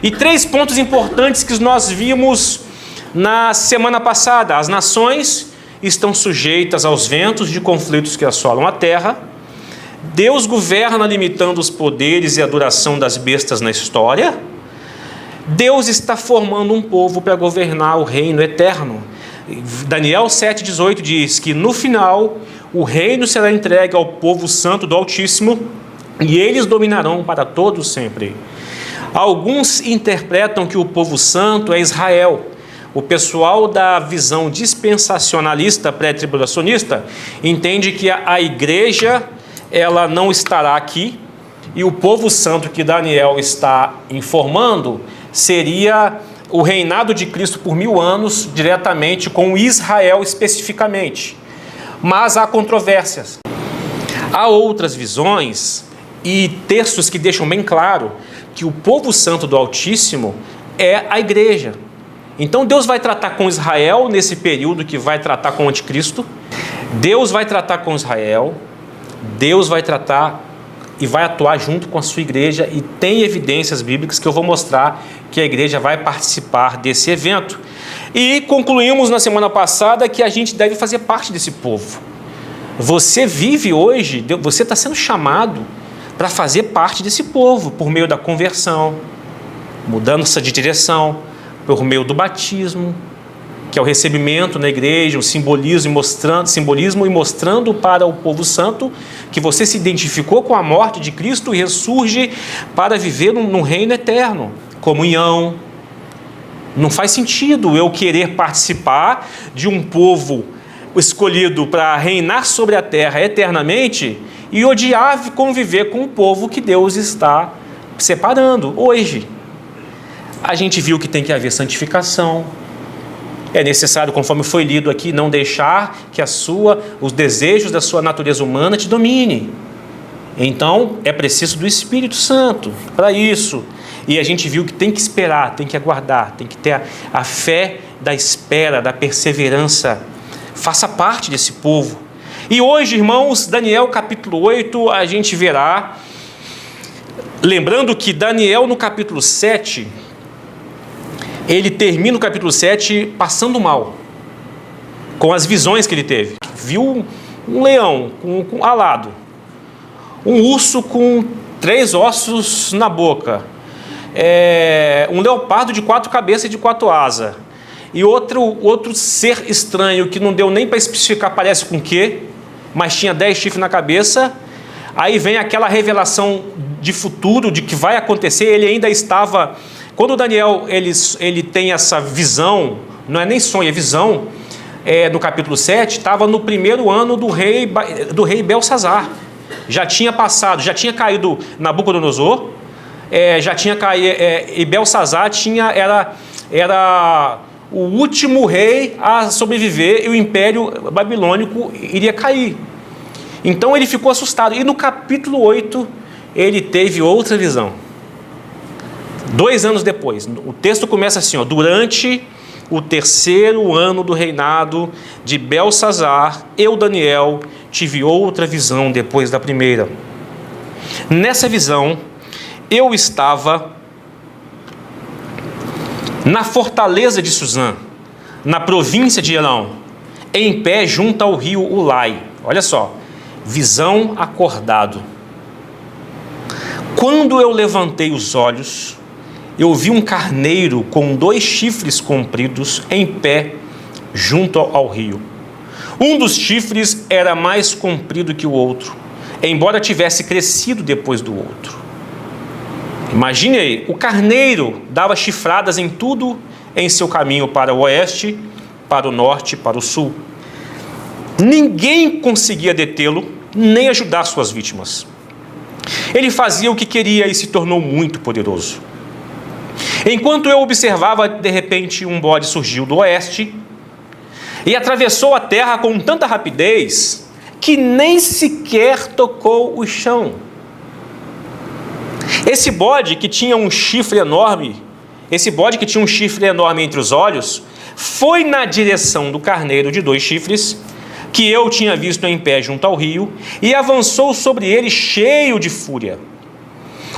E 3 pontos importantes que nós vimos na semana passada. As nações estão sujeitas aos ventos de conflitos que assolam a terra. Deus governa limitando os poderes e a duração das bestas na história. Deus está formando um povo para governar o reino eterno. Daniel 7,18 diz que no final o reino será entregue ao povo santo do Altíssimo e eles dominarão para todo sempre. Alguns interpretam que o povo santo é Israel. O pessoal da visão dispensacionalista pré-tribulacionista entende que a igreja ela não estará aqui e o povo santo que Daniel está informando seria o reinado de Cristo por 1000 anos diretamente com Israel especificamente. Mas há controvérsias. Há outras visões e textos que deixam bem claro que o povo santo do Altíssimo é a igreja. Então Deus vai tratar com Israel nesse período que vai tratar com o anticristo. Deus vai tratar com Israel. Deus vai tratar e vai atuar junto com a sua igreja, e tem evidências bíblicas que eu vou mostrar que a igreja vai participar desse evento. E concluímos na semana passada que a gente deve fazer parte desse povo. Você vive hoje, você está sendo chamado para fazer parte desse povo, por meio da conversão, mudança de direção, por meio do batismo, que é o recebimento na igreja, o simbolismo e mostrando para o povo santo que você se identificou com a morte de Cristo e ressurge para viver num reino eterno. Comunhão. Não faz sentido eu querer participar de um povo escolhido para reinar sobre a terra eternamente e odiar conviver com o povo que Deus está separando. Hoje, a gente viu que tem que haver santificação. É necessário, conforme foi lido aqui, não deixar que os desejos da sua natureza humana te domine. Então, é preciso do Espírito Santo para isso. E a gente viu que tem que esperar, tem que aguardar, tem que ter a fé da espera, da perseverança. Faça parte desse povo. E hoje, irmãos, Daniel capítulo 8, a gente verá, lembrando que Daniel no capítulo 7... ele termina o capítulo 7 passando mal, com as visões que ele teve. Viu um leão alado, um urso com 3 ossos na boca, um leopardo de 4 cabeças e de 4 asas, e outro ser estranho que não deu nem para especificar parece com o quê, mas tinha 10 chifres na cabeça. Aí vem aquela revelação de futuro, de que vai acontecer. Ele ainda estava... Quando Daniel ele tem essa visão, não é nem sonho, é visão, no capítulo 7, estava no primeiro ano do rei Belsazar. Já tinha passado, já tinha caído Nabucodonosor, já tinha caído, e Belsazar era o último rei a sobreviver e o império babilônico iria cair. Então ele ficou assustado. E no capítulo 8, ele teve outra visão. 2 anos depois, o texto começa assim, durante o 3º ano do reinado de Belsazar, eu, Daniel, tive outra visão depois da primeira. Nessa visão, eu estava na fortaleza de Suzã, na província de Elão, em pé junto ao rio Ulai. Olha só, visão acordado. Quando eu levantei os olhos, eu vi um carneiro com 2 chifres compridos em pé junto ao rio. Um dos chifres era mais comprido que o outro, embora tivesse crescido depois do outro. Imagine aí, o carneiro dava chifradas em tudo em seu caminho para o oeste, para o norte e para o sul. Ninguém conseguia detê-lo, nem ajudar suas vítimas. Ele fazia o que queria e se tornou muito poderoso. Enquanto eu observava, de repente um bode surgiu do oeste e atravessou a terra com tanta rapidez que nem sequer tocou o chão. Esse bode que tinha um chifre enorme, entre os olhos, foi na direção do carneiro de 2 chifres, que eu tinha visto em pé junto ao rio, e avançou sobre ele cheio de fúria.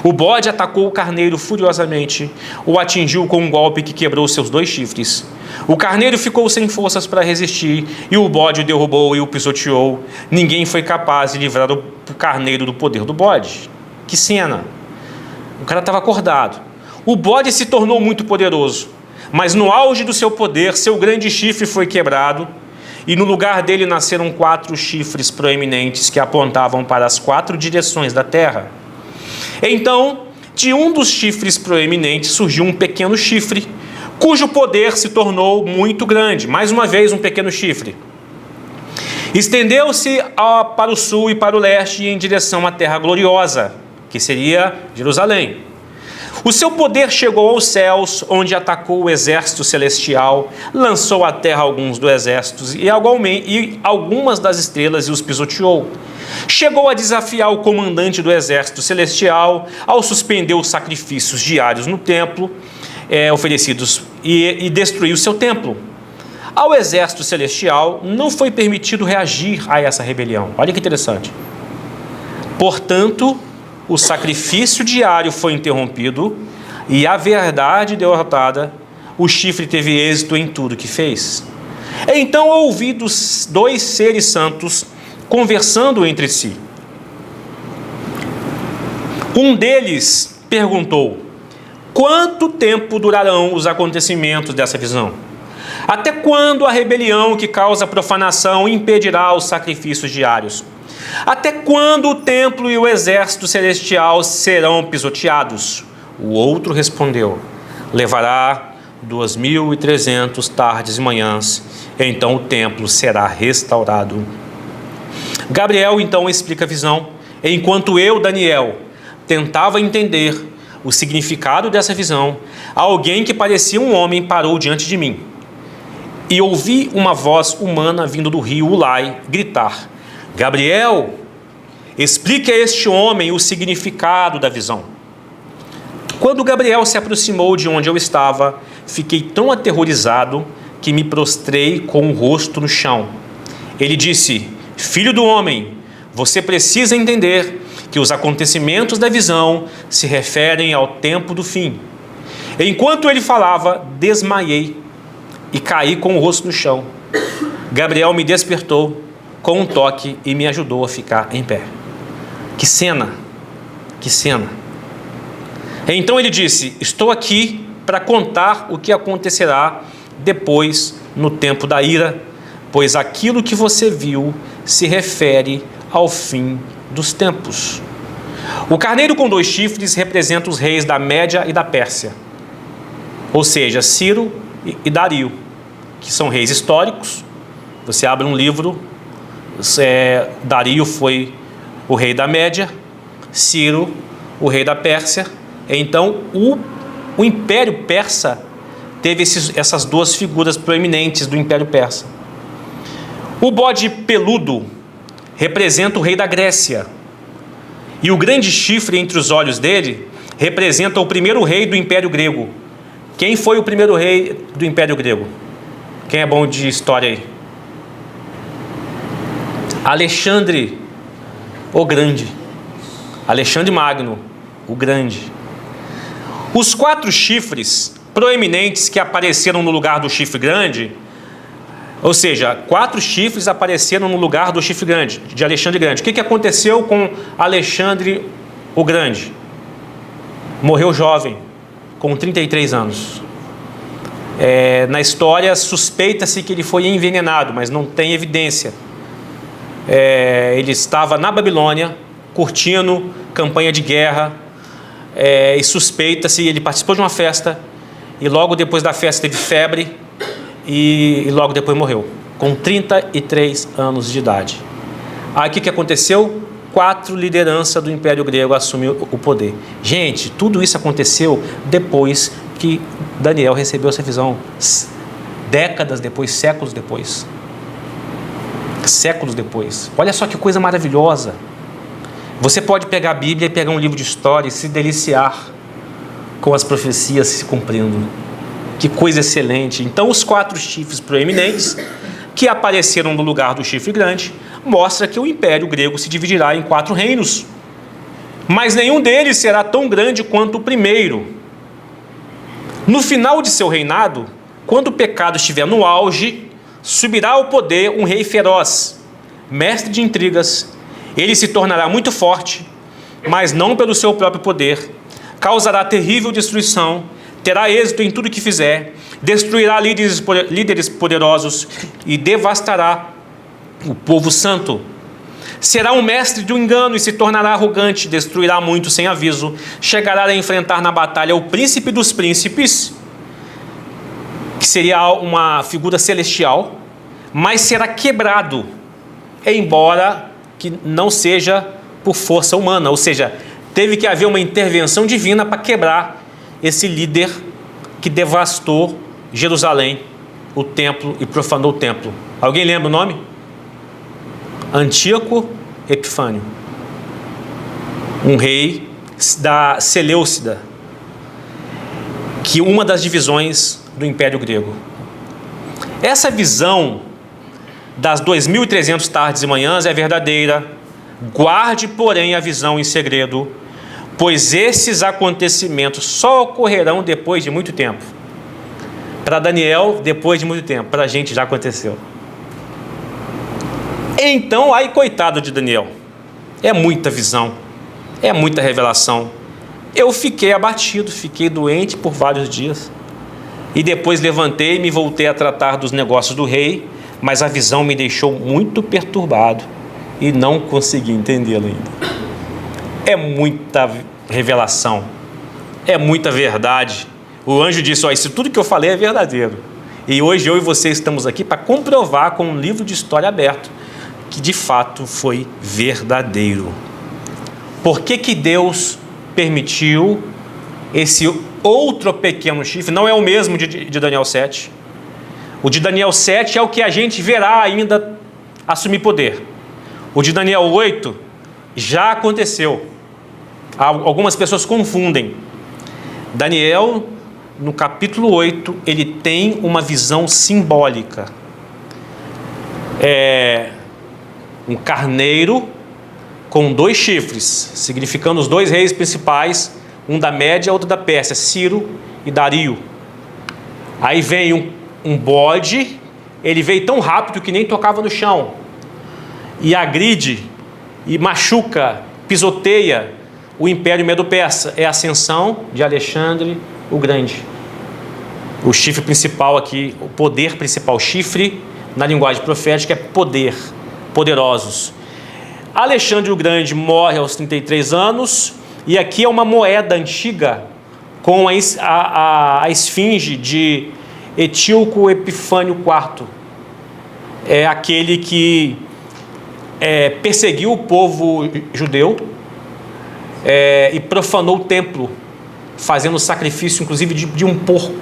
O bode atacou o carneiro furiosamente, o atingiu com um golpe que quebrou seus 2 chifres. O carneiro ficou sem forças para resistir, e o bode o derrubou e o pisoteou. Ninguém foi capaz de livrar o carneiro do poder do bode. Que cena! O cara estava acordado. O bode se tornou muito poderoso, mas no auge do seu poder, seu grande chifre foi quebrado, e no lugar dele nasceram 4 chifres proeminentes que apontavam para as 4 direções da terra. Então, de um dos chifres proeminentes surgiu um pequeno chifre, cujo poder se tornou muito grande. Mais uma vez, um pequeno chifre. Estendeu-se para o sul e para o leste em direção à terra gloriosa, que seria Jerusalém. O seu poder chegou aos céus, onde atacou o exército celestial, lançou à terra alguns dos exércitos e algumas das estrelas e os pisoteou. Chegou a desafiar o comandante do exército celestial ao suspender os sacrifícios diários no templo oferecidos e destruir o seu templo. Ao exército celestial não foi permitido reagir a essa rebelião. Olha que interessante. Portanto, o sacrifício diário foi interrompido e a verdade derrotada, o chifre teve êxito em tudo que fez. Então ouvi dos 2 seres santos conversando entre si. Um deles perguntou: quanto tempo durarão os acontecimentos dessa visão? Até quando a rebelião que causa profanação impedirá os sacrifícios diários? Até quando o templo e o exército celestial serão pisoteados? O outro respondeu: levará 2.300 tardes e manhãs, então o templo será restaurado. Gabriel então explica a visão, enquanto eu, Daniel, tentava entender o significado dessa visão. Alguém que parecia um homem parou diante de mim, e ouvi uma voz humana vindo do rio Ulai gritar: Gabriel, explique a este homem o significado da visão. Quando Gabriel se aproximou de onde eu estava, fiquei tão aterrorizado que me prostrei com o rosto no chão. Ele disse: filho do homem, você precisa entender que os acontecimentos da visão se referem ao tempo do fim. Enquanto ele falava, desmaiei e caí com o rosto no chão. Gabriel me despertou com um toque e me ajudou a ficar em pé. Que cena! Que cena! Então ele disse: estou aqui para contar o que acontecerá depois no tempo da ira, pois aquilo que você viu se refere ao fim dos tempos. O carneiro com 2 chifres representa os reis da Média e da Pérsia, ou seja, Ciro e Dario, que são reis históricos. Você abre um livro, Dario foi o rei da Média, Ciro o rei da Pérsia. Então o Império Persa teve essas 2 figuras proeminentes do Império Persa. O bode peludo representa o rei da Grécia, e o grande chifre entre os olhos dele representa o primeiro rei do Império Grego. Quem foi o primeiro rei do Império Grego? Quem é bom de história aí? Alexandre o Grande. Alexandre Magno, o Grande. Os 4 chifres proeminentes que apareceram no lugar do chifre grande, ou seja, 4 chifres apareceram no lugar do chifre grande, de Alexandre Grande. O que aconteceu com Alexandre o Grande? Morreu jovem, com 33 anos. Na história suspeita-se que ele foi envenenado, mas não tem evidência. Ele estava na Babilônia, curtindo campanha de guerra, e suspeita-se, ele participou de uma festa, e logo depois da festa teve febre, e logo depois morreu, com 33 anos de idade. Aí o que aconteceu? 4 lideranças do Império Grego assumiu o poder. Gente, tudo isso aconteceu depois que Daniel recebeu essa visão. Décadas depois, séculos depois. Séculos depois. Olha só que coisa maravilhosa. Você pode pegar a Bíblia e pegar um livro de história e se deliciar com as profecias se cumprindo. Que coisa excelente. Então os 4 chifres proeminentes que apareceram no lugar do chifre grande mostra que o Império Grego se dividirá em 4 reinos. mas nenhum deles será tão grande quanto o primeiro. No final de seu reinado, quando o pecado estiver no auge, subirá ao poder um rei feroz, mestre de intrigas. Ele se tornará muito forte, mas não pelo seu próprio poder. Causará terrível destruição, terá êxito em tudo que fizer, destruirá líderes poderosos e devastará o povo santo. Será um mestre do engano e se tornará arrogante, destruirá muito sem aviso, chegará a enfrentar na batalha o príncipe dos príncipes, que seria uma figura celestial, mas será quebrado, embora que não seja por força humana, ou seja, teve que haver uma intervenção divina para quebrar esse líder que devastou Jerusalém, o templo, e profanou o templo. Alguém lembra o nome? Antíoco Epifânio, um rei da Seleucida, que uma das divisões do Império Grego. Essa visão das 2.300 tardes e manhãs é verdadeira. Guarde, porém, a visão em segredo, pois esses acontecimentos só ocorrerão depois de muito tempo. Para Daniel, depois de muito tempo. Para a gente já aconteceu. Então, ai, coitado de Daniel. É muita visão, é muita revelação. Eu fiquei abatido, fiquei doente por vários dias. E depois levantei e me voltei a tratar dos negócios do rei, mas a visão me deixou muito perturbado e não consegui entendê-lo ainda. É muita revelação, é muita verdade. O anjo disse, isso tudo que eu falei é verdadeiro. E hoje eu e você estamos aqui para comprovar com um livro de história aberto que de fato foi verdadeiro. Por que Deus permitiu esse outro pequeno chifre? Não é o mesmo de Daniel 7. O de Daniel 7 é o que a gente verá ainda assumir poder. O de Daniel 8 já aconteceu. Algumas pessoas confundem. Daniel, no capítulo 8, ele tem uma visão simbólica. Um carneiro com 2 chifres, significando os 2 reis principais, um da Média, outro da Pérsia, Ciro e Dario. Aí vem um bode, ele veio tão rápido que nem tocava no chão, e agride, e machuca, pisoteia o Império Medo-Persa. É a ascensão de Alexandre o Grande. O chifre principal aqui, o poder principal, chifre, na linguagem profética, é poder, poderosos. Alexandre o Grande morre aos 33 anos, e aqui é uma moeda antiga com a esfinge de Etíoco Epifânio IV. É aquele que perseguiu o povo judeu e profanou o templo, fazendo sacrifício inclusive de um porco,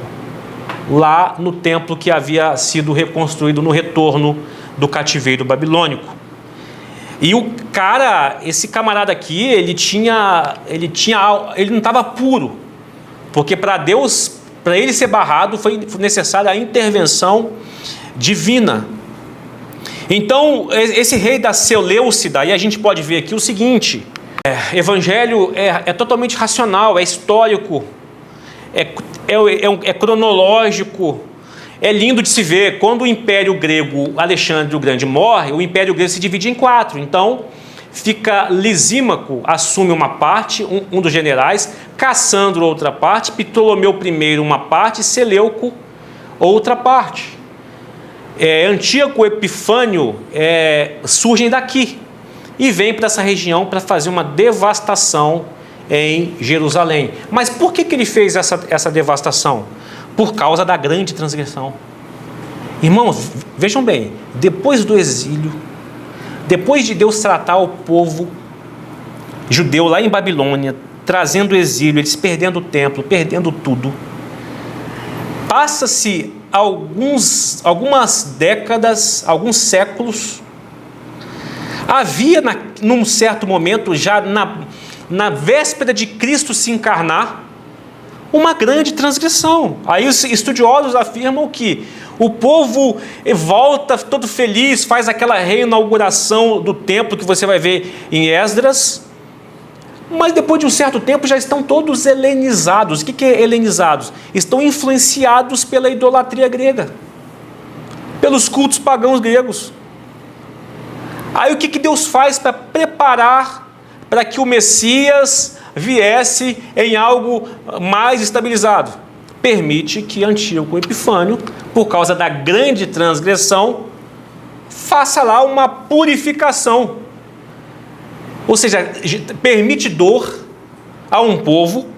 lá no templo que havia sido reconstruído no retorno do cativeiro babilônico. E esse camarada aqui, ele não estava puro, porque para Deus, para ele ser barrado, foi necessária a intervenção divina. Então, esse rei da Seleucida, aí a gente pode ver aqui o seguinte: evangelho é totalmente racional, é histórico, é cronológico, é lindo de se ver. Quando o Império Grego, Alexandre o Grande, morre, o Império Grego se divide em 4. Então, fica Lisímaco, assume uma parte, um dos generais, Cassandro outra parte, Ptolomeu I uma parte, Seleuco outra parte. Antíoco Epifânio surgem daqui e vêm para essa região para fazer uma devastação em Jerusalém. Mas por que ele fez essa devastação? Por causa da grande transgressão. Irmãos, vejam bem, depois do exílio, depois de Deus tratar o povo judeu lá em Babilônia, trazendo o exílio, eles perdendo o templo, perdendo tudo, passa-se algumas décadas, alguns séculos, havia num certo momento, já na véspera de Cristo se encarnar, uma grande transgressão. Aí os estudiosos afirmam que o povo volta todo feliz, faz aquela reinauguração do templo que você vai ver em Esdras, Mas depois de um certo tempo já estão todos helenizados. O que é helenizados? Estão influenciados pela idolatria grega, pelos cultos pagãos gregos. Aí o que Deus faz para preparar para que o Messias viesse em algo mais estabilizado? Permite que Antíoco Epifânio, por causa da grande transgressão, faça lá uma purificação. Ou seja, permite dor a um povo,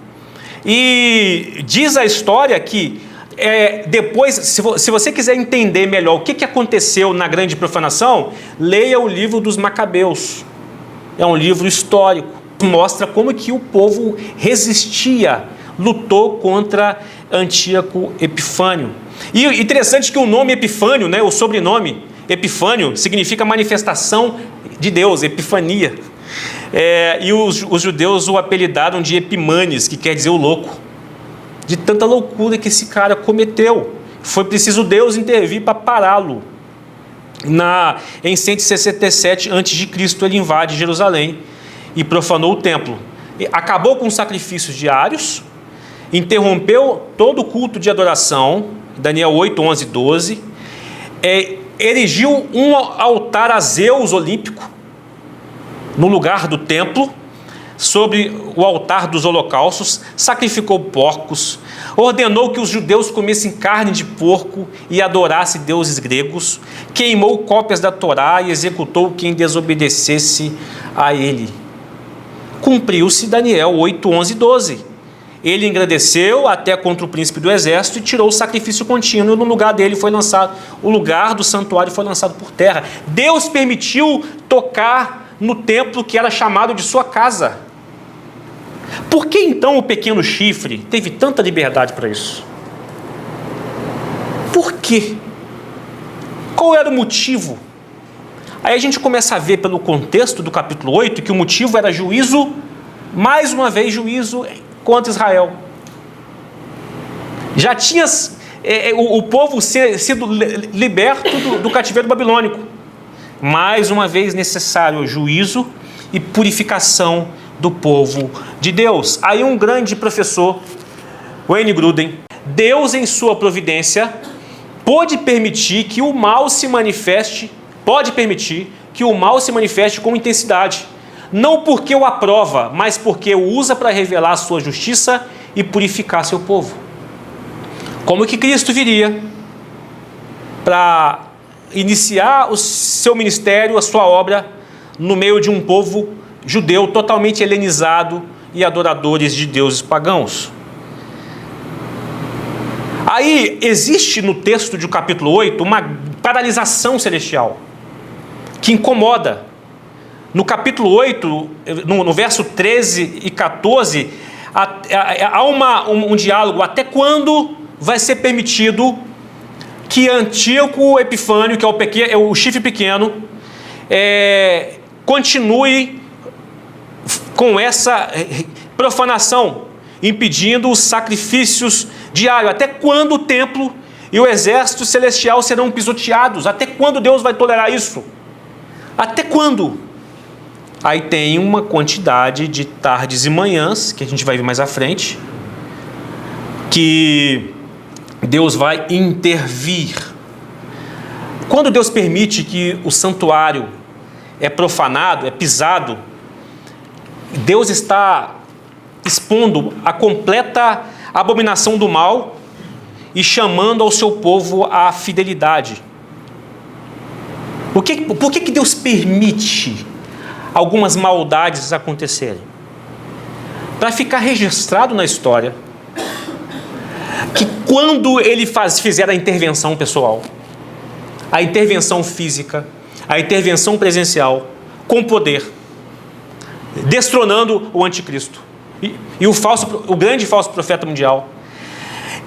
e diz a história que depois, se você quiser entender melhor o que aconteceu na grande profanação, leia o livro dos Macabeus. É um livro histórico, mostra como que o povo resistia, lutou contra Antíoco Epifânio. E interessante que o nome Epifânio, né, o sobrenome Epifânio, significa manifestação de Deus, Epifania. E os judeus o apelidaram de Epimanes, que quer dizer o louco, de tanta loucura que esse cara cometeu. Foi preciso Deus intervir para pará-lo. Em 167 a.C., ele invade Jerusalém e profanou o templo. Acabou com os sacrifícios diários, interrompeu todo o culto de adoração, Daniel 8, 11, 12, erigiu um altar a Zeus olímpico no lugar do templo, sobre o altar dos holocaustos, sacrificou porcos, ordenou que os judeus comessem carne de porco e adorassem deuses gregos, queimou cópias da Torá e executou quem desobedecesse a ele. Cumpriu-se Daniel 8, 11, 12. Ele engrandeceu até contra o príncipe do exército e tirou o sacrifício contínuo, no lugar dele foi lançado, o lugar do santuário foi lançado por terra. Deus permitiu tocar no templo que era chamado de sua casa. Por que então o pequeno chifre teve tanta liberdade para isso? Por quê? Qual era o motivo? Aí a gente começa a ver pelo contexto do capítulo 8 que o motivo era juízo, mais uma vez juízo contra Israel. Já tinha o povo sido liberto do cativeiro babilônico. Mais uma vez necessário juízo e purificação do povo de Deus. Aí um grande professor, Wayne Grudem, Deus em sua providência pode permitir que o mal se manifeste com intensidade, não porque o aprova, mas porque o usa para revelar a sua justiça e purificar seu povo. Como que Cristo viria para iniciar o seu ministério, a sua obra, no meio de um povo judeu totalmente helenizado e adoradores de deuses pagãos. Aí existe no texto do capítulo 8 uma paralisação celestial que incomoda. No capítulo 8, no verso 13 e 14, há um diálogo: até quando vai ser permitido que Antíoco Epifânio, que é o chifre pequeno, continue com essa profanação, impedindo os sacrifícios diários? Até quando o templo e o exército celestial serão pisoteados? Até quando Deus vai tolerar isso? Até quando? Aí tem uma quantidade de tardes e manhãs, que a gente vai ver mais à frente, que Deus vai intervir. Quando Deus permite que o santuário é profanado, é pisado, Deus está expondo a completa abominação do mal e chamando ao seu povo à fidelidade. Por que Deus permite algumas maldades acontecerem? Para ficar registrado na história que quando ele fizer a intervenção pessoal, a intervenção física, a intervenção presencial, com poder, destronando o anticristo e o grande falso profeta mundial,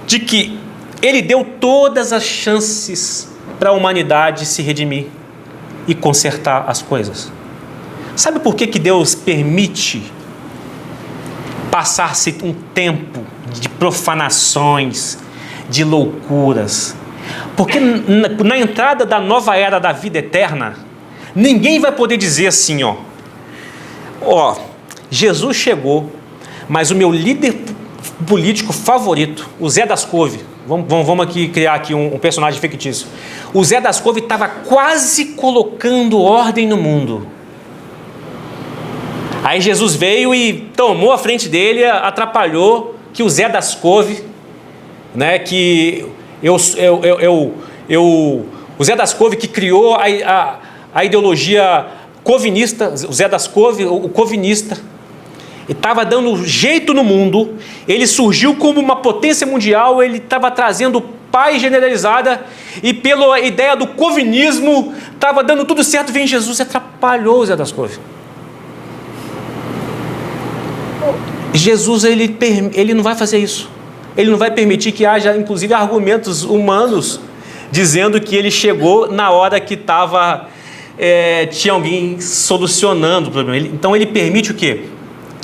de que ele deu todas as chances para a humanidade se redimir e consertar as coisas. Sabe por que Deus permite passar-se um tempo de profanações, de loucuras? Porque na entrada da nova era da vida eterna, ninguém vai poder dizer assim, Jesus chegou, mas o meu líder político favorito, o Zé das Couve, vamos aqui criar aqui um personagem fictício. O Zé das Couve estava quase colocando ordem no mundo. Aí Jesus veio e tomou a frente dele, atrapalhou, que o Zé das Couve, né, que o Zé das Couve que criou a ideologia covinista, o Zé das Couve, o covinista, estava dando jeito no mundo, ele surgiu como uma potência mundial, ele estava trazendo paz generalizada, e pela ideia do covinismo, estava dando tudo certo, vem Jesus e atrapalhou o Zé das Couve. Jesus, ele não vai fazer isso. Ele não vai permitir que haja, inclusive, argumentos humanos dizendo que ele chegou na hora que tinha alguém solucionando o problema. Então ele permite o quê?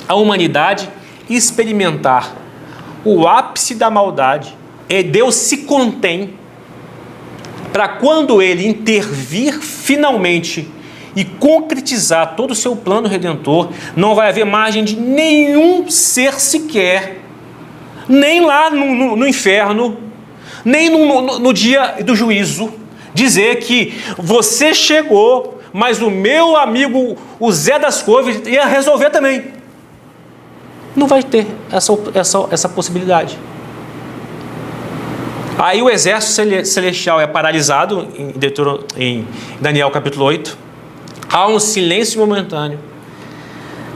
A humanidade experimentar o ápice da maldade, e Deus se contém para, quando ele intervir finalmente e concretizar todo o seu plano redentor, não vai haver margem de nenhum ser sequer, nem lá no inferno, nem no dia do juízo, dizer que você chegou, mas o meu amigo, o Zé das Couves, ia resolver também. Não vai ter essa possibilidade. Aí o exército celestial é paralisado, em Daniel capítulo 8, há um silêncio momentâneo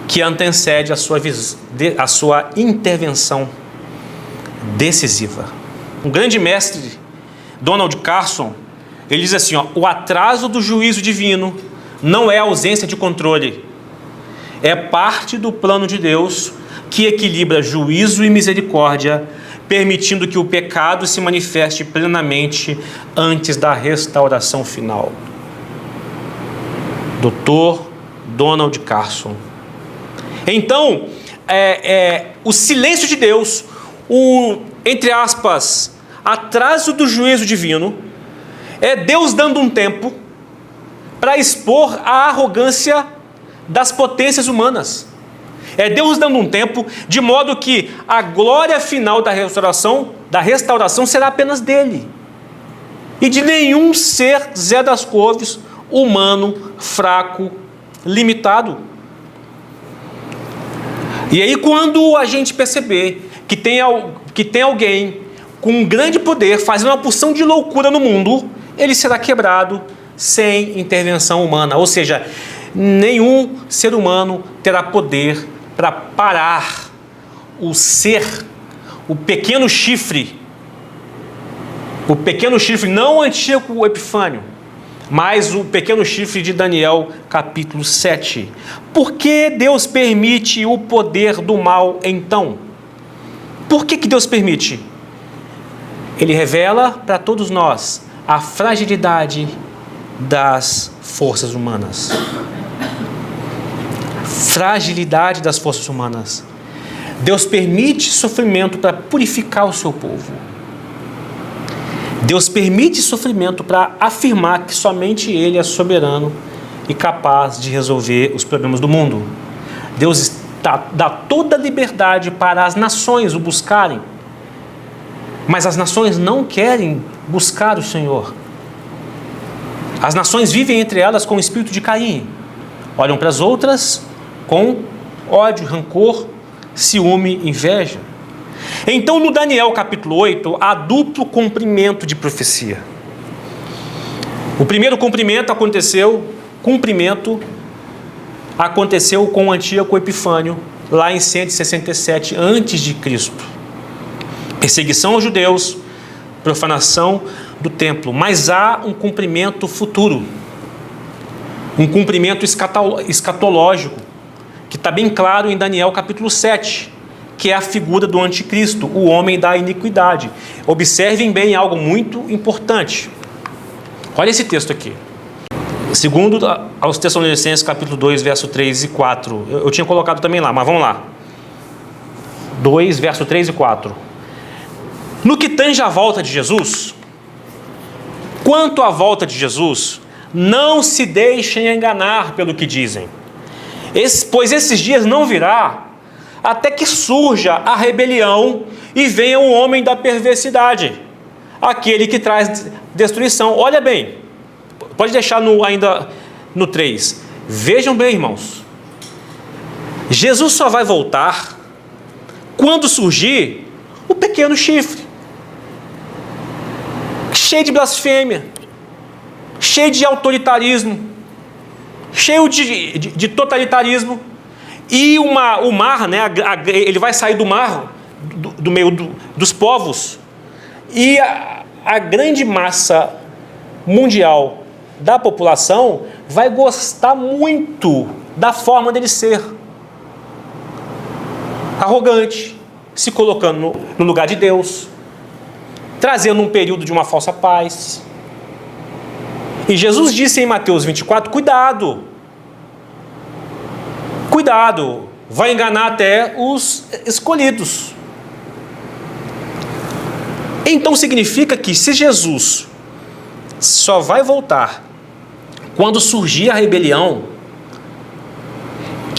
que antecede a sua intervenção decisiva. Um grande mestre, Donald Carson, ele diz assim, o atraso do juízo divino não é ausência de controle, é parte do plano de Deus que equilibra juízo e misericórdia, permitindo que o pecado se manifeste plenamente antes da restauração final. Dr. Donald Carson. Então, o silêncio de Deus, entre aspas, atraso do juízo divino, é Deus dando um tempo para expor a arrogância das potências humanas. É Deus dando um tempo de modo que a glória final da restauração será apenas dele. E de nenhum ser Zé das Couves, humano, fraco, limitado. E aí, quando a gente perceber que tem alguém com um grande poder fazendo uma porção de loucura no mundo, ele será quebrado sem intervenção humana. Ou seja, nenhum ser humano terá poder para parar o pequeno chifre, não o antigo Epifânio, mas o pequeno chifre de Daniel, capítulo 7. Por que Deus permite o poder do mal, então? Por que Deus permite? Ele revela para todos nós a fragilidade das forças humanas. Fragilidade das forças humanas. Deus permite sofrimento para purificar o seu povo. Deus permite sofrimento para afirmar que somente Ele é soberano e capaz de resolver os problemas do mundo. Deus dá toda a liberdade para as nações o buscarem, mas as nações não querem buscar o Senhor. As nações vivem entre elas com o espírito de Caim, olham para as outras com ódio, rancor, ciúme, inveja. Então, no Daniel capítulo 8, há duplo cumprimento de profecia. O primeiro cumprimento aconteceu com o Antíoco Epifânio, lá em 167 a.C. Perseguição aos judeus, profanação do templo. Mas há um cumprimento futuro, um cumprimento escatológico, que está bem claro em Daniel capítulo 7, que é a figura do anticristo, o homem da iniquidade. Observem bem algo muito importante. Olha esse texto aqui. Segundo aos Tessalonicenses, capítulo 2, verso 3 e 4. Eu tinha colocado também lá, mas vamos lá. 2, verso 3 e 4. No que tange a volta de Jesus, quanto à volta de Jesus, não se deixem enganar pelo que dizem. Pois esses dias não virá, até que surja a rebelião e venha o homem da perversidade, aquele que traz destruição. Olha bem, pode deixar ainda no 3. Vejam bem, irmãos. Jesus só vai voltar quando surgir o pequeno chifre, cheio de blasfêmia, cheio de autoritarismo, cheio de totalitarismo. E o mar, né, ele vai sair do mar, do meio dos povos, e a grande massa mundial da população vai gostar muito da forma dele ser. Arrogante, se colocando no lugar de Deus, trazendo um período de uma falsa paz. E Jesus disse em Mateus 24, cuidado, vai enganar até os escolhidos. Então significa que se Jesus só vai voltar quando surgir a rebelião,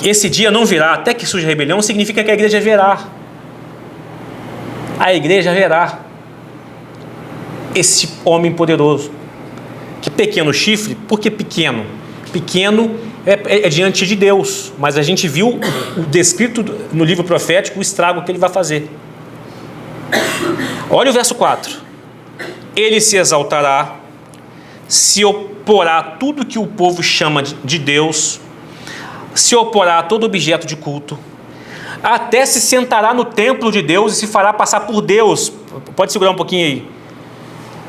esse dia não virá até que surja a rebelião, significa que a igreja verá. A igreja verá esse homem poderoso. Que pequeno chifre? Por que pequeno? Pequeno é diante de Deus, mas a gente viu o descrito no livro profético, o estrago que ele vai fazer. Olha o verso 4. Ele se exaltará, se oporá a tudo que o povo chama de Deus, se oporá a todo objeto de culto, até se sentará no templo de Deus e se fará passar por Deus. Pode segurar um pouquinho aí.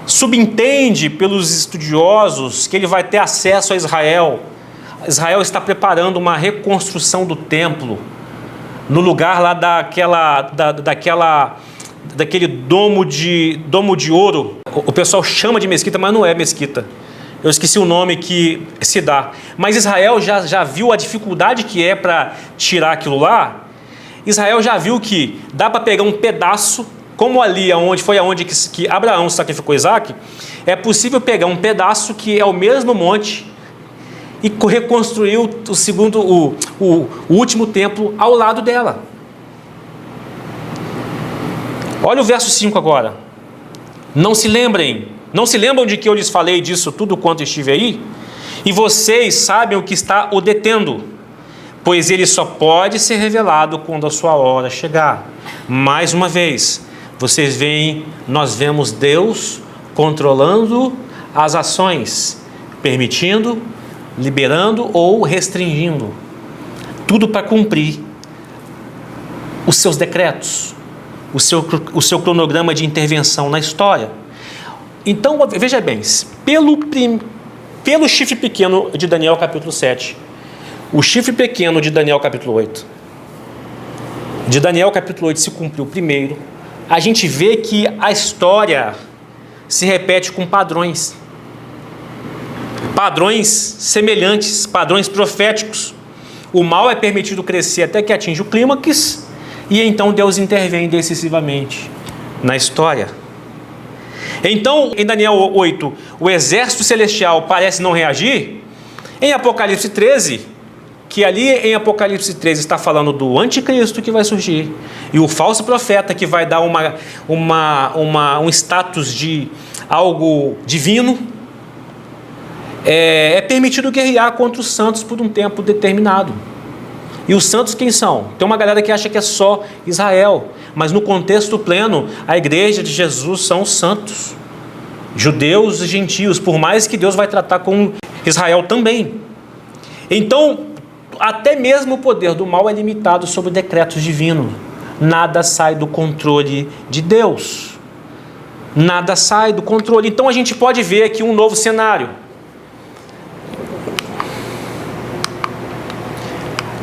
Subentende pelos estudiosos que ele vai ter acesso a Israel. Israel está preparando uma reconstrução do templo, no lugar lá daquele domo de ouro. O pessoal chama de mesquita, mas não é mesquita. Eu esqueci o nome que se dá. Mas Israel já viu a dificuldade que é para tirar aquilo lá. Israel já viu que dá para pegar um pedaço, como ali foi aonde que Abraão sacrificou Isaac, é possível pegar um pedaço que é o mesmo monte e reconstruir o último templo ao lado dela. Olha o verso 5 agora. Não se lembram de que eu lhes falei disso tudo quanto estive aí? E vocês sabem o que está o detendo, pois ele só pode ser revelado quando a sua hora chegar. Mais uma vez, vocês veem, nós vemos Deus controlando as ações, permitindo, liberando ou restringindo, tudo para cumprir os seus decretos, o seu cronograma de intervenção na história. Então, veja bem, pelo chifre pequeno de Daniel capítulo 7, o chifre pequeno de Daniel capítulo 8, de Daniel capítulo 8 se cumpriu primeiro, a gente vê que a história se repete com padrões semelhantes, padrões proféticos. O mal é permitido crescer até que atinja o clímax, e então Deus intervém decisivamente na história. Então, em Daniel 8, o exército celestial parece não reagir. Em Apocalipse 13, que ali em Apocalipse 13 está falando do anticristo que vai surgir, e o falso profeta que vai dar um status de algo divino, é permitido guerrear contra os santos por um tempo determinado. E os santos quem são? Tem uma galera que acha que é só Israel, mas no contexto pleno, a igreja de Jesus são os santos, judeus e gentios, por mais que Deus vai tratar com Israel também. Então, até mesmo o poder do mal é limitado sob decretos divinos. Nada sai do controle de Deus. Nada sai do controle. Então a gente pode ver aqui um novo cenário.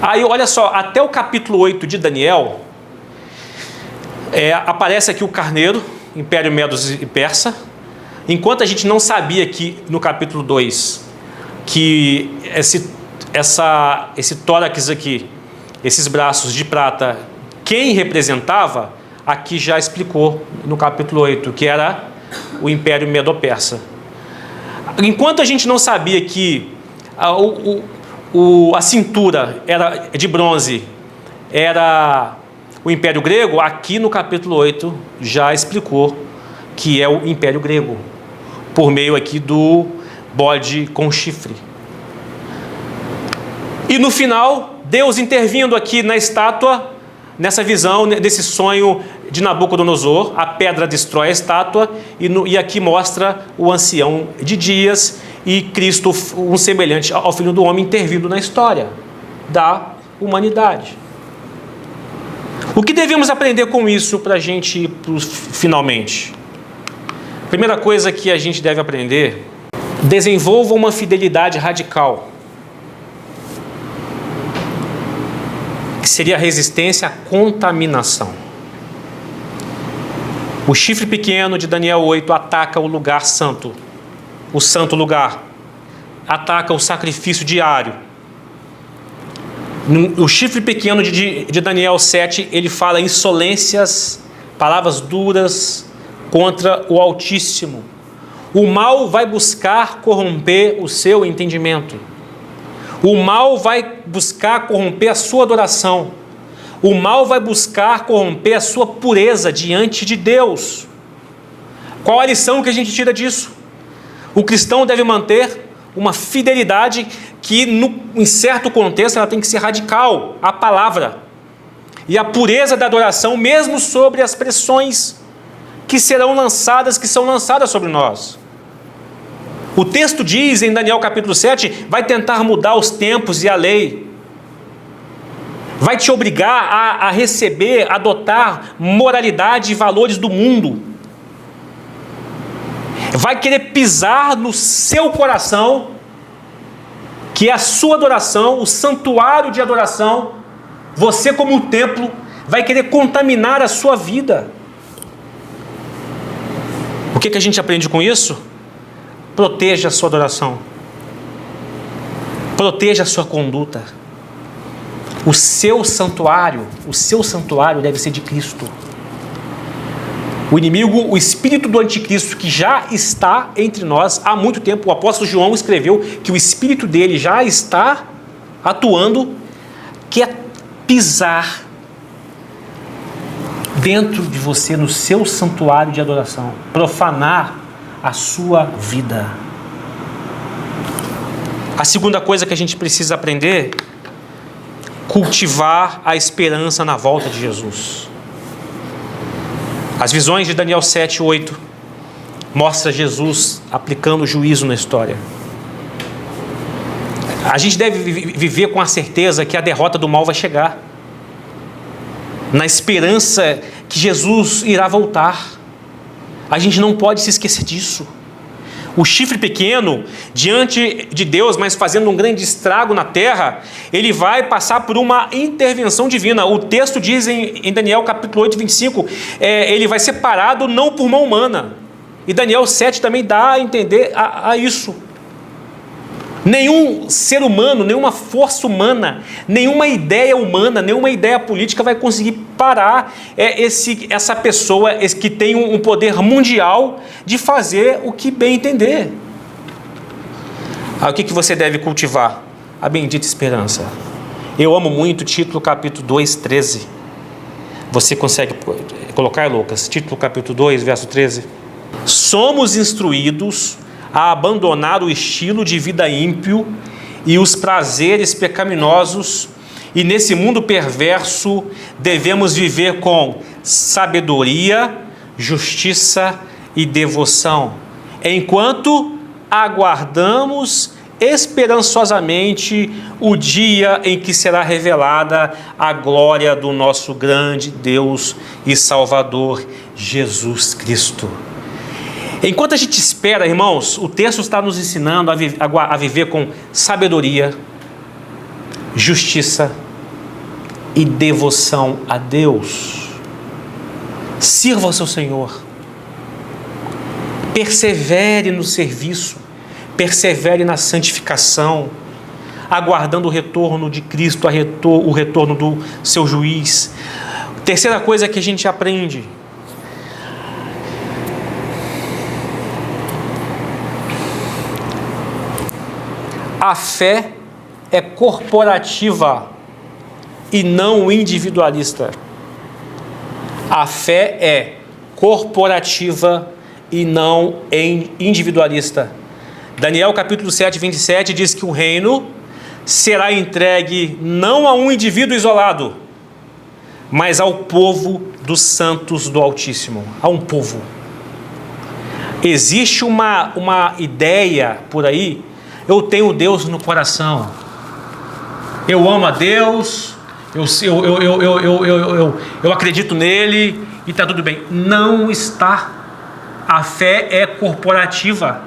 Aí, olha só, até o capítulo 8 de Daniel, aparece aqui o carneiro, Império Medos e Persa, enquanto a gente não sabia que no capítulo 2, que esse tórax aqui, esses braços de prata, quem representava, aqui já explicou no capítulo 8, que era o Império Medo-Persa. Enquanto a gente não sabia que a cintura era de bronze, era o Império Grego, aqui no capítulo 8 já explicou que é o Império Grego, por meio aqui do bode com chifre. E no final, Deus intervindo aqui na estátua, nessa visão, nesse sonho de Nabucodonosor, a pedra destrói a estátua, e aqui mostra o ancião de dias e Cristo, um semelhante ao Filho do Homem, intervindo na história da humanidade. O que devemos aprender com isso para a gente ir finalmente? Primeira coisa que a gente deve aprender: desenvolva uma fidelidade radical, que seria a resistência à contaminação. O chifre pequeno de Daniel 8 ataca o lugar santo, o santo lugar, ataca o sacrifício diário. O chifre pequeno de Daniel 7, ele fala insolências, palavras duras contra o Altíssimo. O mal vai buscar corromper o seu entendimento. O mal vai buscar corromper a sua adoração. O mal vai buscar corromper a sua pureza diante de Deus. Qual a lição que a gente tira disso? O cristão deve manter uma fidelidade que, em certo contexto, ela tem que ser radical à palavra. E a pureza da adoração, mesmo sobre as pressões que são lançadas sobre nós. O texto diz em Daniel capítulo 7, vai tentar mudar os tempos e a lei. Vai te obrigar a receber, adotar moralidade e valores do mundo. Vai querer pisar no seu coração, que é a sua adoração, o santuário de adoração. Você, como o templo, vai querer contaminar a sua vida. O que a gente aprende com isso? Proteja a sua adoração. Proteja a sua conduta. O seu santuário deve ser de Cristo. O inimigo, o espírito do anticristo, que já está entre nós há muito tempo, o apóstolo João escreveu que o espírito dele já está atuando, quer pisar dentro de você, no seu santuário de adoração, profanar a sua vida. A segunda coisa que a gente precisa aprender: cultivar a esperança na volta de Jesus. As visões de Daniel 7 e 8 mostram Jesus aplicando juízo na história. A gente deve viver com a certeza que a derrota do mal vai chegar, na esperança que Jesus irá voltar. A gente não pode se esquecer disso. O chifre pequeno, diante de Deus, mas fazendo um grande estrago na terra, ele vai passar por uma intervenção divina. O texto diz em Daniel capítulo 8, 25, ele vai ser parado não por mão humana. E Daniel 7 também dá a entender a isso. Nenhum ser humano, nenhuma força humana, nenhuma ideia humana, nenhuma ideia política vai conseguir parar essa pessoa que tem um poder mundial de fazer o que bem entender. O que você deve cultivar? A bendita esperança. Eu amo muito Tito capítulo 2, 13. Você consegue colocar, Lucas? Tito capítulo 2, verso 13. Somos instruídos a abandonar o estilo de vida ímpio e os prazeres pecaminosos, e nesse mundo perverso devemos viver com sabedoria, justiça e devoção, enquanto aguardamos esperançosamente o dia em que será revelada a glória do nosso grande Deus e Salvador, Jesus Cristo. Enquanto a gente espera, irmãos, o texto está nos ensinando a viver com sabedoria, justiça e devoção a Deus. Sirva ao seu Senhor. Persevere no serviço. Persevere na santificação, aguardando o retorno de Cristo, o retorno do seu juiz. Terceira coisa que a gente aprende: a fé é corporativa e não individualista. A fé é corporativa e não individualista. Daniel capítulo 7, 27 diz que o reino será entregue não a um indivíduo isolado, mas ao povo dos santos do Altíssimo, a um povo. Existe uma ideia por aí, eu tenho Deus no coração, eu amo a Deus, eu acredito nele e está tudo bem. Não está. A fé é corporativa.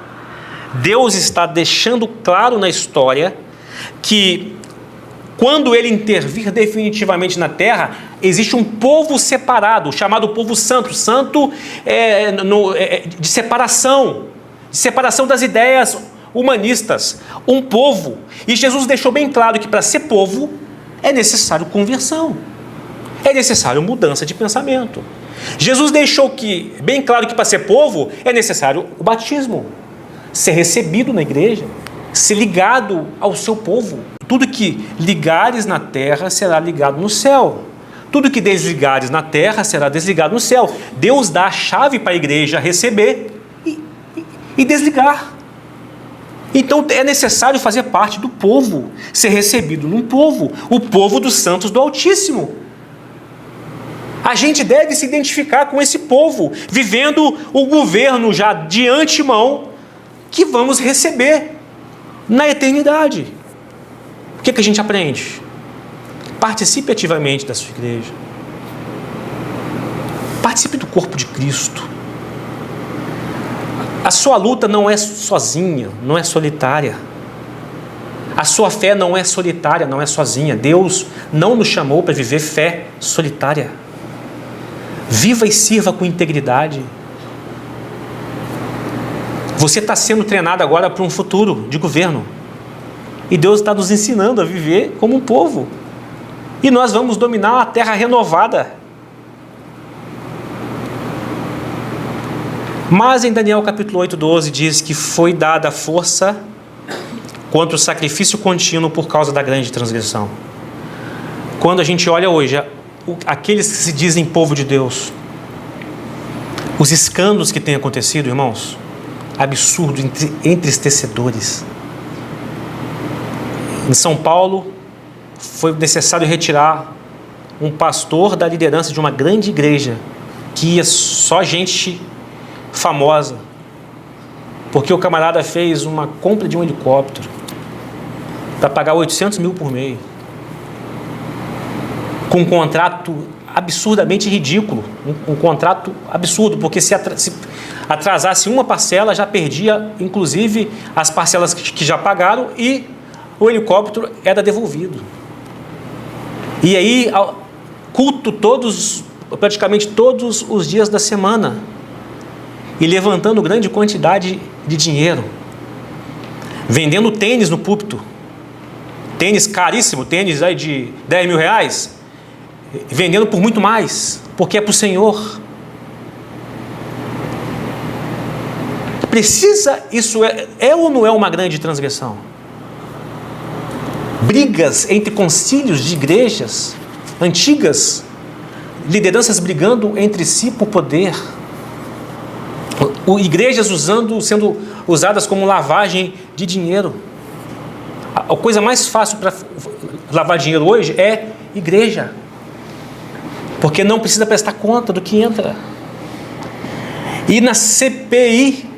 Deus está deixando claro na história que quando ele intervir definitivamente na terra, existe um povo separado, chamado povo santo. Santo de separação das ideias humanistas, um povo. E Jesus deixou bem claro que para ser povo é necessário conversão, é necessário mudança de pensamento. Jesus deixou bem claro que para ser povo é necessário o batismo, ser recebido na igreja, ser ligado ao seu povo. Tudo que ligares na terra será ligado no céu. Tudo que desligares na terra será desligado no céu. Deus dá a chave para a igreja receber e desligar. Então é necessário fazer parte do povo, ser recebido num povo, o povo dos santos do Altíssimo. A gente deve se identificar com esse povo, vivendo o governo já de antemão que vamos receber na eternidade. O que a gente aprende? Participe ativamente da sua igreja. Participe do corpo de Cristo. A sua luta não é sozinha, não é solitária. A sua fé não é solitária, não é sozinha. Deus não nos chamou para viver fé solitária. Viva e sirva com integridade. Você está sendo treinado agora para um futuro de governo. E Deus está nos ensinando a viver como um povo. E nós vamos dominar a terra renovada. Mas em Daniel capítulo 8, 12 diz que foi dada força contra o sacrifício contínuo por causa da grande transgressão. Quando a gente olha hoje, aqueles que se dizem povo de Deus, os escândalos que têm acontecido, irmãos, absurdo, entristecedores. Em São Paulo, foi necessário retirar um pastor da liderança de uma grande igreja, que ia só gente famosa, porque o camarada fez uma compra de um helicóptero para pagar 800 mil por mês, com um contrato absurdamente ridículo, um contrato absurdo, porque se atrasasse uma parcela, já perdia, inclusive, as parcelas que já pagaram, e o helicóptero era devolvido. E aí, culto praticamente todos os dias da semana, e levantando grande quantidade de dinheiro, vendendo tênis no púlpito, tênis caríssimo, tênis aí de 10 mil reais, vendendo por muito mais, porque é para o Senhor. Isso é ou não é uma grande transgressão? Brigas entre concílios de igrejas antigas, lideranças brigando entre si por poder, igrejas sendo usadas como lavagem de dinheiro. A coisa mais fácil para lavar dinheiro hoje é igreja, porque não precisa prestar conta do que entra. E na CPI,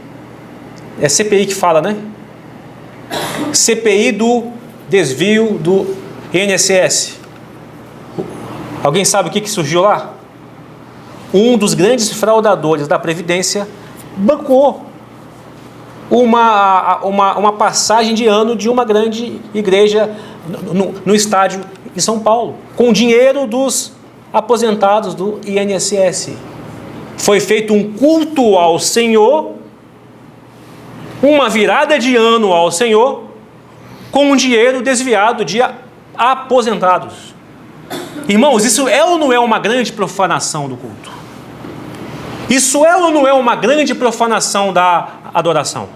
é CPI que fala, né? CPI do desvio do INSS. Alguém sabe o que surgiu lá? Um dos grandes fraudadores da Previdência bancou uma passagem de ano de uma grande igreja no estádio em São Paulo, com dinheiro dos aposentados do INSS. Foi feito um culto ao Senhor, uma virada de ano ao Senhor, com um dinheiro desviado de aposentados. Irmãos, isso é ou não é uma grande profanação do culto? Isso é ou não é uma grande profanação da adoração?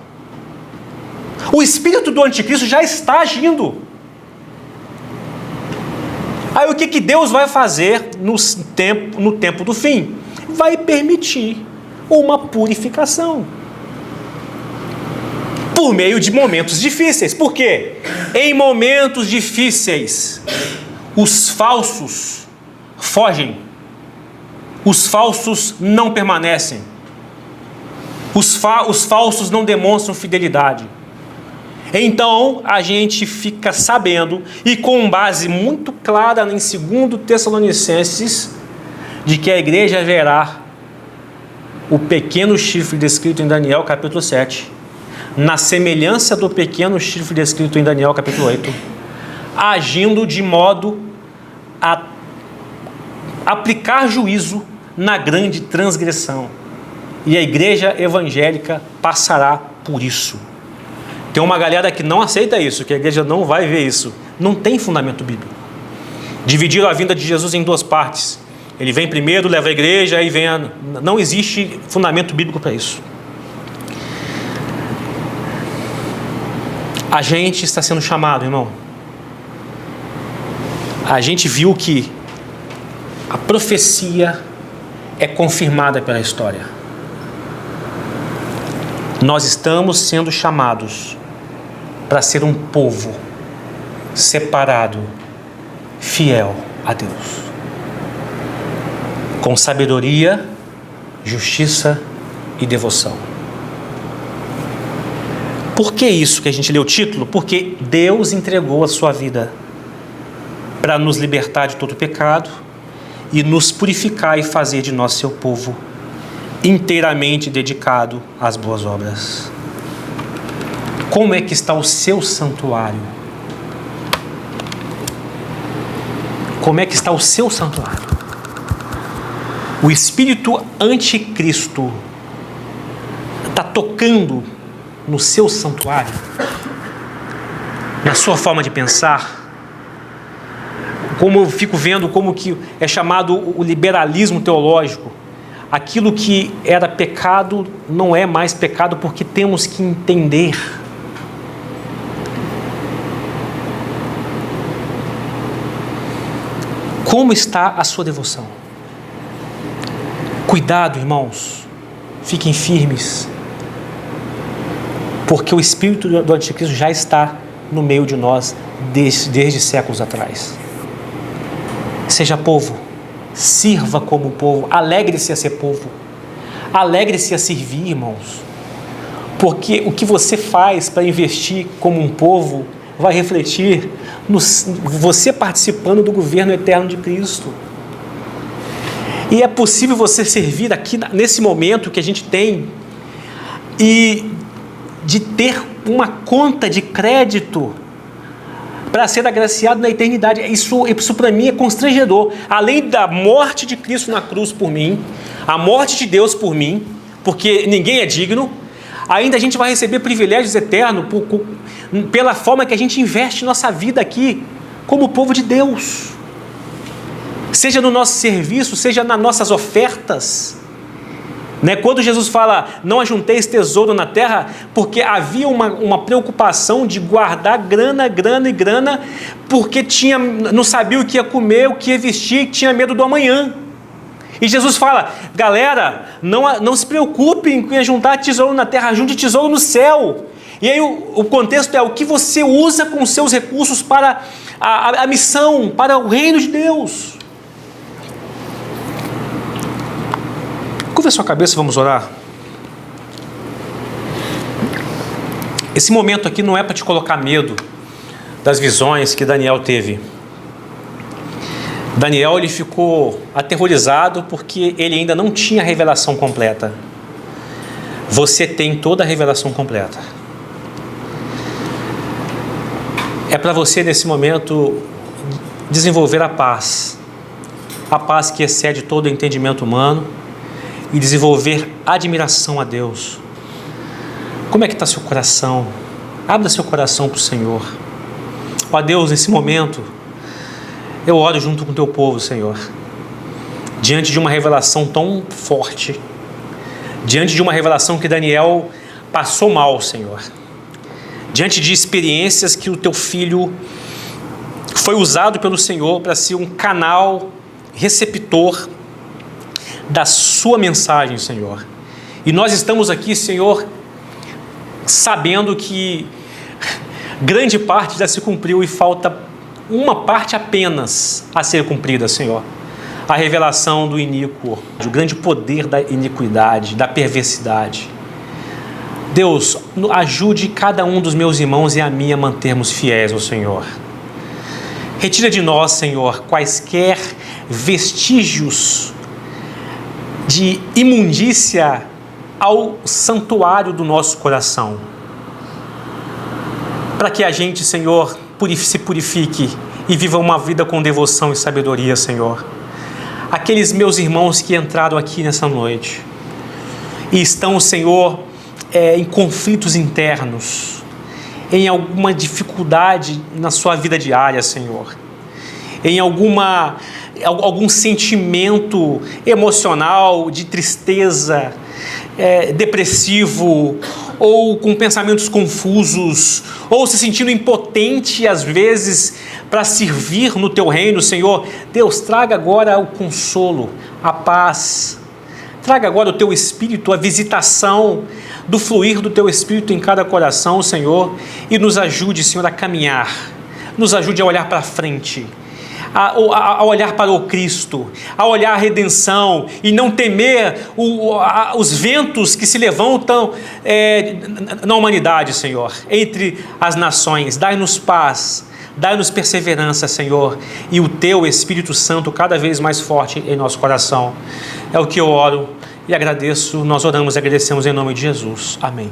O espírito do anticristo já está agindo. Aí o que Deus vai fazer no tempo do fim? Vai permitir uma purificação. Por meio de momentos difíceis. Por quê? Em momentos difíceis, os falsos fogem. Os falsos não permanecem. Os falsos não demonstram fidelidade. Então, a gente fica sabendo, e com base muito clara em 2 Tessalonicenses, de que a igreja verá o pequeno chifre descrito em Daniel capítulo 7, na semelhança do pequeno chifre descrito em Daniel capítulo 8, agindo de modo a aplicar juízo na grande transgressão. E a igreja evangélica passará por isso. Tem uma galera que não aceita isso, que a igreja não vai ver isso. Não tem fundamento bíblico. Dividiram a vinda de Jesus em duas partes. Ele vem primeiro, leva a igreja, aí vem a... Não existe fundamento bíblico para isso. A gente está sendo chamado, irmão. A gente viu que a profecia é confirmada pela história. Nós estamos sendo chamados para ser um povo separado, fiel a Deus, com sabedoria, justiça e devoção. Por que isso que a gente lê o título? Porque Deus entregou a sua vida para nos libertar de todo pecado e nos purificar e fazer de nós seu povo inteiramente dedicado às boas obras. Como é que está o seu santuário? Como é que está o seu santuário? O espírito anticristo está tocando no seu santuário, na sua forma de pensar. Como eu fico vendo como que é chamado o liberalismo teológico. Aquilo que era pecado não é mais pecado, porque temos que entender. Como está a sua devoção? Cuidado, irmãos. Fiquem firmes. Porque o espírito do anticristo já está no meio de nós desde séculos atrás. Seja povo. Sirva como povo. Alegre-se a ser povo. Alegre-se a servir, irmãos. Porque o que você faz para investir como um povo vai refletir você participando do governo eterno de Cristo. E é possível você servir aqui nesse momento que a gente tem e de ter uma conta de crédito para ser agraciado na eternidade. Isso para mim é constrangedor. Além da morte de Cristo na cruz por mim, a morte de Deus por mim, porque ninguém é digno, ainda a gente vai receber privilégios eternos pela forma que a gente investe nossa vida aqui como povo de Deus. Seja no nosso serviço, seja nas nossas ofertas. Quando Jesus fala, não ajunteis tesouro na terra, porque havia uma preocupação de guardar grana, porque não sabia o que ia comer, o que ia vestir, tinha medo do amanhã. E Jesus fala, galera, não se preocupem em ajuntar tesouro na terra, ajunte tesouro no céu. E aí o contexto é o que você usa com os seus recursos para a missão, para o reino de Deus. Curva a sua cabeça, vamos orar. Esse momento aqui não é para te colocar medo das visões que Daniel teve. Daniel ele ficou aterrorizado porque ele ainda não tinha a revelação completa. Você tem toda a revelação completa. É para você nesse momento desenvolver a paz que excede todo o entendimento humano, e desenvolver admiração a Deus. Como é que está seu coração? Abra seu coração para o Senhor. Ó Deus, nesse momento, eu oro junto com o teu povo, Senhor. Diante de uma revelação tão forte, diante de uma revelação que Daniel passou mal, Senhor. Diante de experiências que o teu filho foi usado pelo Senhor para ser um canal receptor da sua mensagem, Senhor. E nós estamos aqui, Senhor, sabendo que grande parte já se cumpriu e falta uma parte apenas a ser cumprida, Senhor. A revelação do iníquo, do grande poder da iniquidade, da perversidade. Deus, ajude cada um dos meus irmãos e a mim a mantermos fiéis ao Senhor. Retira de nós, Senhor, quaisquer vestígios de imundícia ao santuário do nosso coração, para que a gente, Senhor, se purifique e viva uma vida com devoção e sabedoria, Senhor. Aqueles meus irmãos que entraram aqui nessa noite e estão, Senhor, em conflitos internos, em alguma dificuldade na sua vida diária, Senhor, em algum sentimento emocional de tristeza, depressivo, ou com pensamentos confusos, ou se sentindo impotente às vezes para servir no teu reino, Senhor. Deus, traga agora o consolo, a paz, traga agora o teu Espírito, a visitação do fluir do teu Espírito em cada coração, Senhor, e nos ajude, Senhor, a caminhar, nos ajude a olhar para frente, a olhar para o Cristo, a olhar a redenção e não temer os ventos que se levantam na humanidade, Senhor, entre as nações. Dai-nos paz, dai-nos perseverança, Senhor, e o Teu Espírito Santo cada vez mais forte em nosso coração. É o que eu oro e agradeço, nós oramos e agradecemos em nome de Jesus. Amém.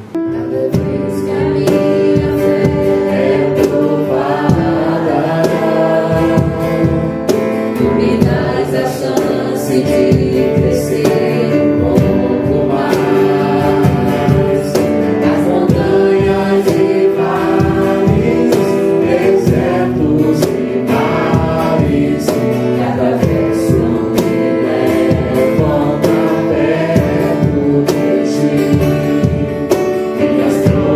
Astro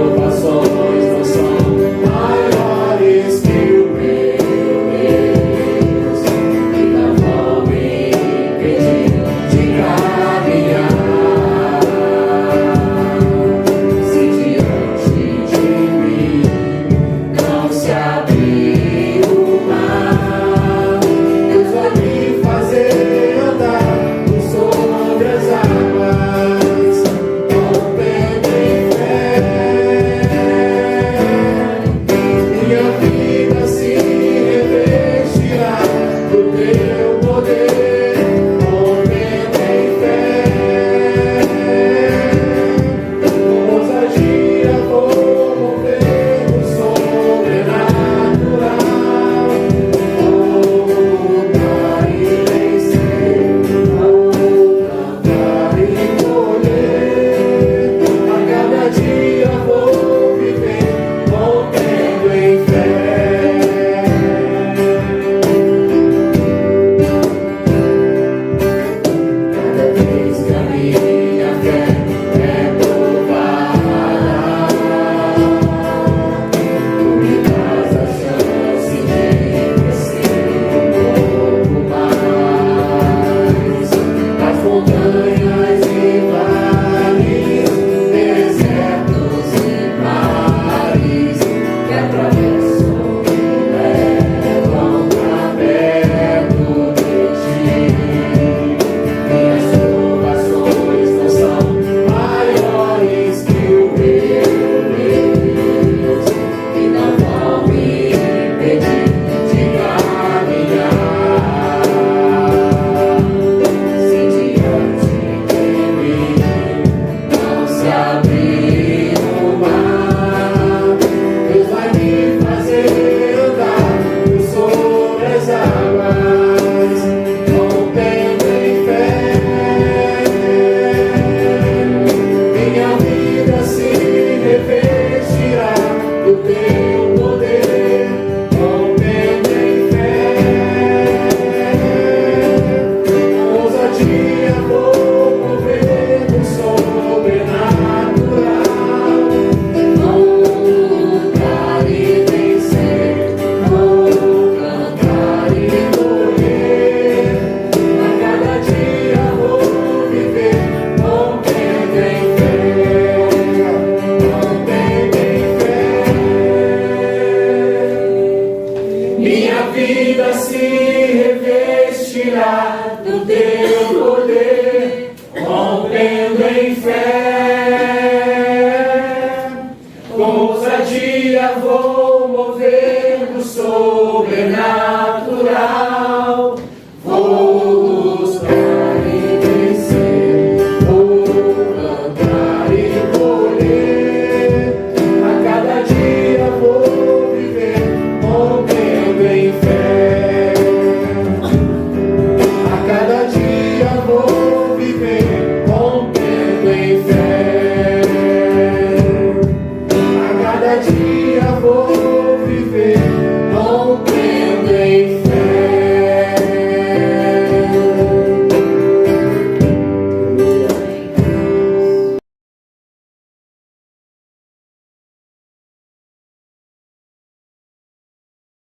crendo em fé.